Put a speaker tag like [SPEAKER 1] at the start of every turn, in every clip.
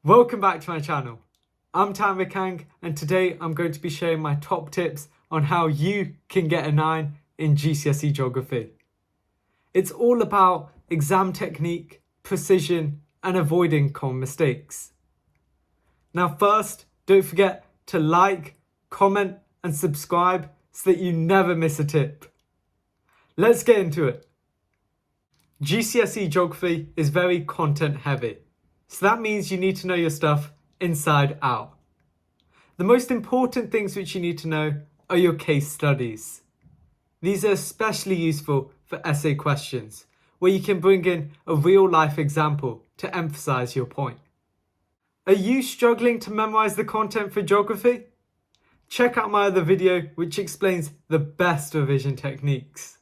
[SPEAKER 1] Welcome back to my channel. I'm Tanvir Kang and today I'm going to be sharing my top tips on how you can get a 9 in GCSE Geography. It's all about exam technique, precision and avoiding common mistakes. Now first, don't forget to like, comment and subscribe so that you never miss a tip. Let's get into it. GCSE Geography is very content heavy. So that means you need to know your stuff inside out. The most important things which you need to know are your case studies. These are especially useful for essay questions, where you can bring in a real life example to emphasize your point. Are you struggling to memorize the content for geography? Check out my other video which explains the best revision techniques.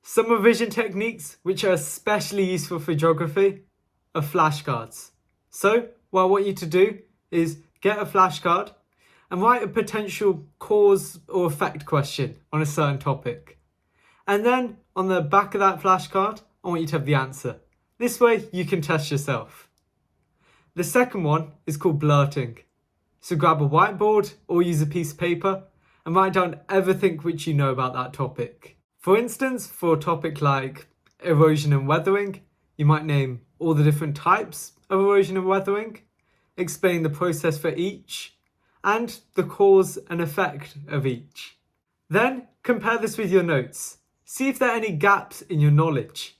[SPEAKER 1] Some revision techniques which are especially useful for geography are flashcards. So what I want you to do is get a flashcard and write a potential cause or effect question on a certain topic. And then on the back of that flashcard, I want you to have the answer. This way you can test yourself. The second one is called blurting. So grab a whiteboard or use a piece of paper and write down everything which you know about that topic. For instance, for a topic like erosion and weathering, you might name all the different types of erosion and weathering, explain the process for each, and the cause and effect of each. Then compare this with your notes. See if there are any gaps in your knowledge.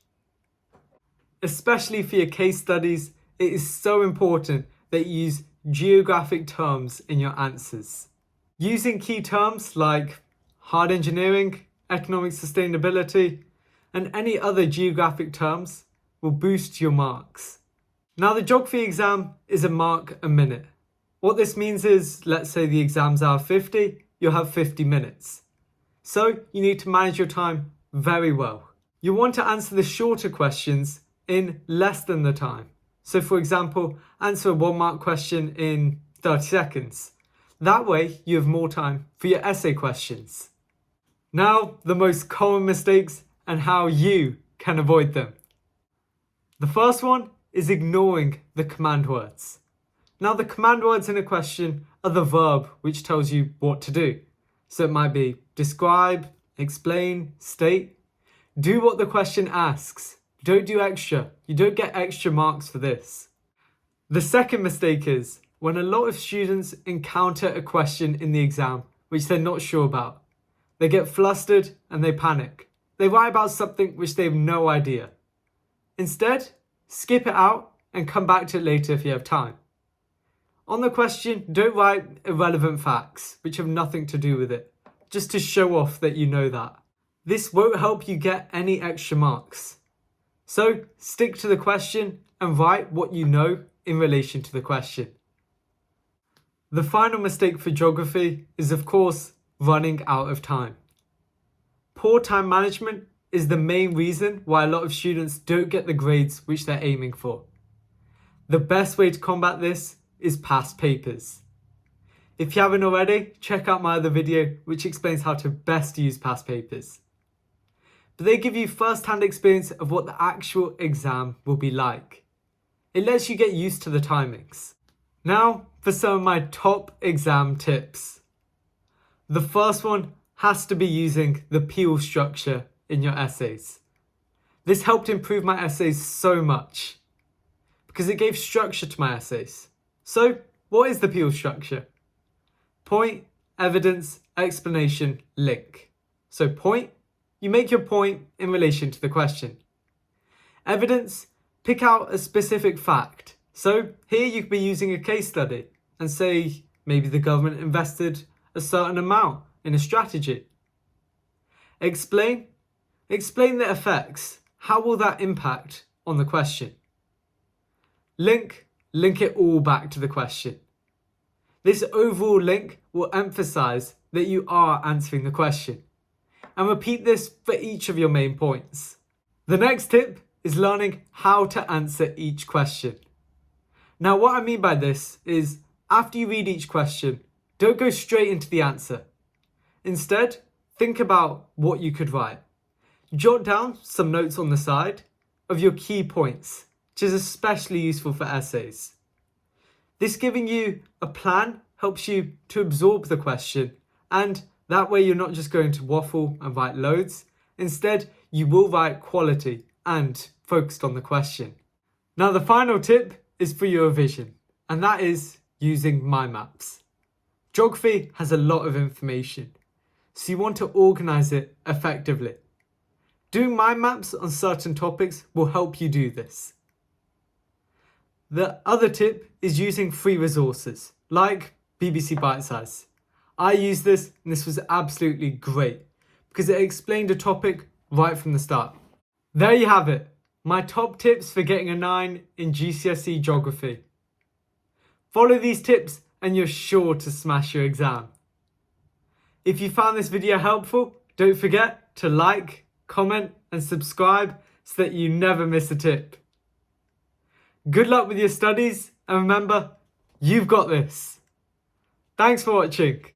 [SPEAKER 1] Especially for your case studies, it is so important that you use geographic terms in your answers. Using key terms like hard engineering, economic sustainability, and any other geographic terms will boost your marks. Now the geography exam is a mark a minute. What this means is, let's say the exam's hour 50, you'll have 50 minutes. So you need to manage your time very well. You want to answer the shorter questions in less than the time. So for example, answer a 1 mark question in 30 seconds. That way you have more time for your essay questions. Now the most common mistakes and how you can avoid them. The first one is ignoring the command words. Now the command words in a question are the verb which tells you what to do. So it might be describe, explain, state. Do what the question asks. Don't do extra. You don't get extra marks for this. The second mistake is when a lot of students encounter a question in the exam which they're not sure about. They get flustered and they panic. They write about something which they have no idea. Instead, skip it out and come back to it later if you have time. On the question, don't write irrelevant facts which have nothing to do with it, just to show off that you know that. This won't help you get any extra marks. So stick to the question and write what you know in relation to the question. The final mistake for geography is of course running out of time. Poor time management is the main reason why a lot of students don't get the grades which they're aiming for. The best way to combat this is past papers. If you haven't already, check out my other video which explains how to best use past papers. But they give you first-hand experience of what the actual exam will be like. It lets you get used to the timings. Now for some of my top exam tips. The first one has to be using the peel structure in your essays. This helped improve my essays so much because it gave structure to my essays. So what is the peel structure? Point, evidence, explanation, link. So point, you make your point in relation to the question. Evidence, pick out a specific fact. So here you could be using a case study and say maybe the government invested a certain amount in a strategy. Explain the effects. How will that impact on the question? Link it all back to the question. This overall link will emphasize that you are answering the question. And repeat this for each of your main points. The next tip is learning how to answer each question. Now what I mean by this is after you read each question, don't go straight into the answer. Instead, think about what you could write. Jot down some notes on the side of your key points, which is especially useful for essays. This giving you a plan helps you to absorb the question, and that way you're not just going to waffle and write loads. Instead, you will write quality and focused on the question. Now the final tip is for your revision, and that is using mind maps. Geography has a lot of information, so you want to organise it effectively. Doing mind maps on certain topics will help you do this. The other tip is using free resources, like BBC Bitesize. I used this and this was absolutely great because it explained a topic right from the start. There you have it, my top tips for getting a 9 in GCSE Geography. Follow these tips and you're sure to smash your exam. If you found this video helpful, don't forget to like, comment and subscribe so that you never miss a tip. Good luck with your studies and remember, you've got this. Thanks for watching.